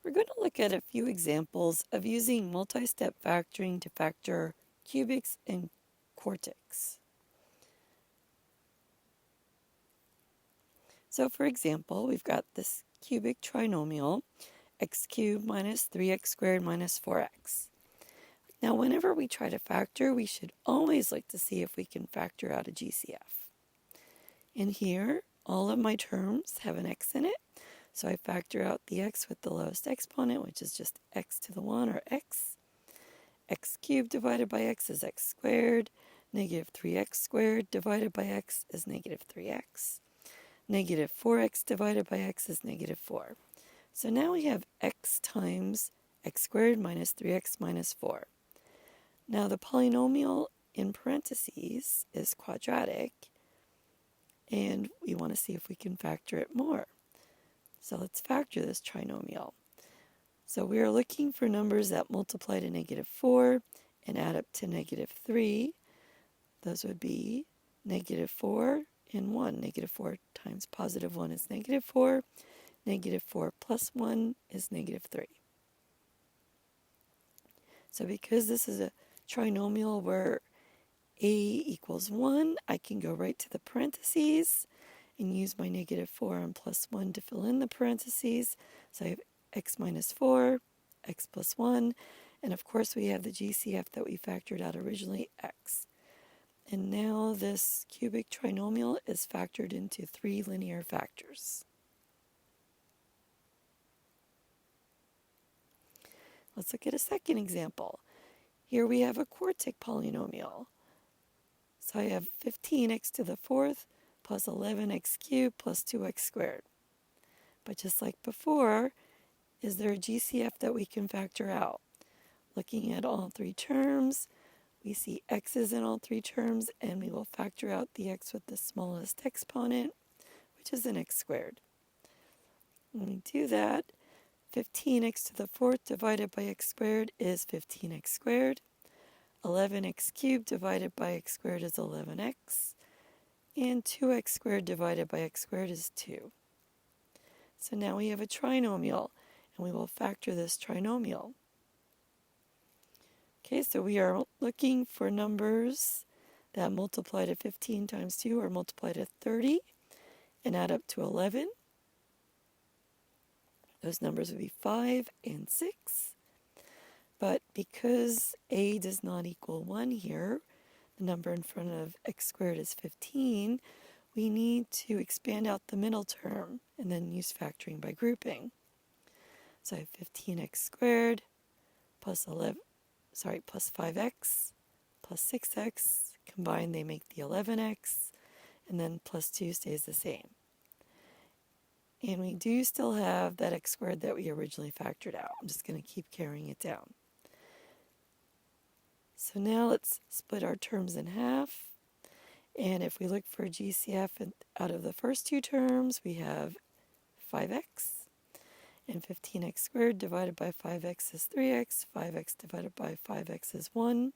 We're going to look at a few examples of using multi-step factoring to factor cubics and quartics. So for example, we've got this cubic trinomial, x cubed minus 3x squared minus 4x. Now whenever we try to factor, we should always look to see if we can factor out a GCF. In here, all of my terms have an x in it, so I factor out the x with the lowest exponent, which is just x to the 1, or x. X cubed divided by x is x squared. Negative 3x squared divided by x is negative 3x. Negative 4x divided by x is negative 4. So now we have x times x squared minus 3x minus 4. Now the polynomial in parentheses is quadratic, and we want to see if we can factor it more. So let's factor this trinomial. So we are looking for numbers that multiply to negative 4 and add up to negative 3. Those would be negative 4 and 1. Negative 4 times positive 1 is negative 4. Negative 4 plus 1 is negative 3. So because this is a trinomial where a equals 1, I can go right to the parentheses and use my negative 4 and plus 1 to fill in the parentheses. So I have x minus 4, x plus 1, and of course we have the GCF that we factored out originally, x. And now this cubic trinomial is factored into 3 linear factors. Let's look at a second example. Here we have a quartic polynomial. So I have 15x to the 4th plus 11x cubed plus 2x squared. But just like before, is there a GCF that we can factor out? Looking at all 3 terms, we see x's in all 3 terms, and we will factor out the x with the smallest exponent, which is an x squared. When we do that, 15x to the 4th divided by x squared is 15x squared. 11x cubed divided by x squared is 11x. And 2x squared divided by x squared is 2. So now we have a trinomial, and we will factor this trinomial. Okay, so we are looking for numbers that multiply to 15 times 2 or multiply to 30 and add up to 11. Those numbers would be 5 and 6. But because a does not equal 1 here, the number in front of x squared is 15, we need to expand out the middle term and then use factoring by grouping. So I have 15x squared plus 5x plus 6x. Combined they make the 11x, and then plus 2 stays the same. And we do still have that x squared that we originally factored out. I'm just going to keep carrying it down. So now let's split our terms in half. And if we look for a GCF out of the first 2 terms, we have 5x. And 15x squared divided by 5x is 3x. 5x divided by 5x is 1.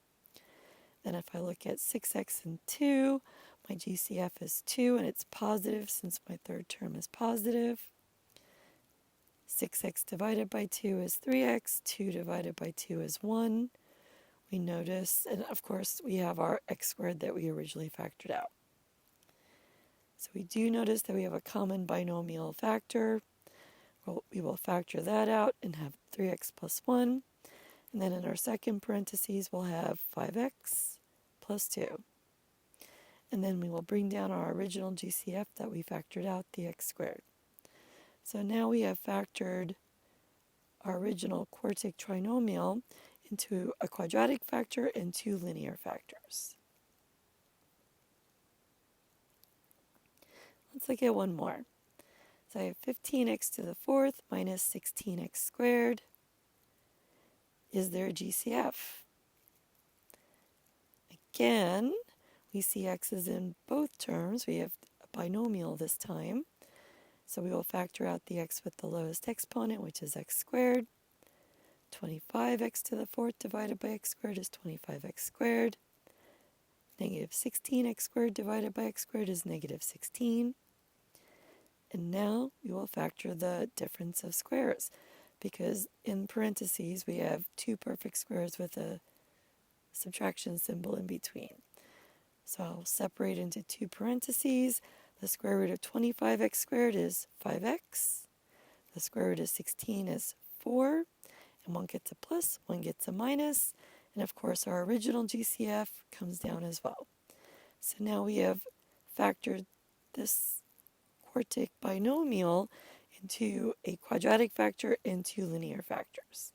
Then if I look at 6x and 2, my GCF is 2, and it's positive since my third term is positive. 6x divided by 2 is 3x. 2 divided by 2 is 1. We notice, and of course we have our x squared that we originally factored out. So we do notice that we have a common binomial factor. Well, we will factor that out and have 3x plus 1. And then in our second parentheses, we'll have 5x plus 2. And then we will bring down our original GCF that we factored out, the x squared. So now we have factored our original quartic trinomial into a quadratic factor and 2 linear factors. Let's look at one more. So I have 15x to the 4th minus 16x squared. Is there a GCF? Again, we see x's in both terms. We have a binomial this time. So we will factor out the x with the lowest exponent, which is x squared. 25x to the 4th divided by x squared is 25x squared. Negative 16x squared divided by x squared is negative 16. And now we will factor the difference of squares. because in parentheses we have two perfect squares with a subtraction symbol in between. So I'll separate into two parentheses. The square root of 25x squared is 5x. The square root of 16 is 4. And one gets a plus, one gets a minus. And of course our original GCF comes down as well. So now we have factored this quartic binomial into a quadratic factor and two linear factors.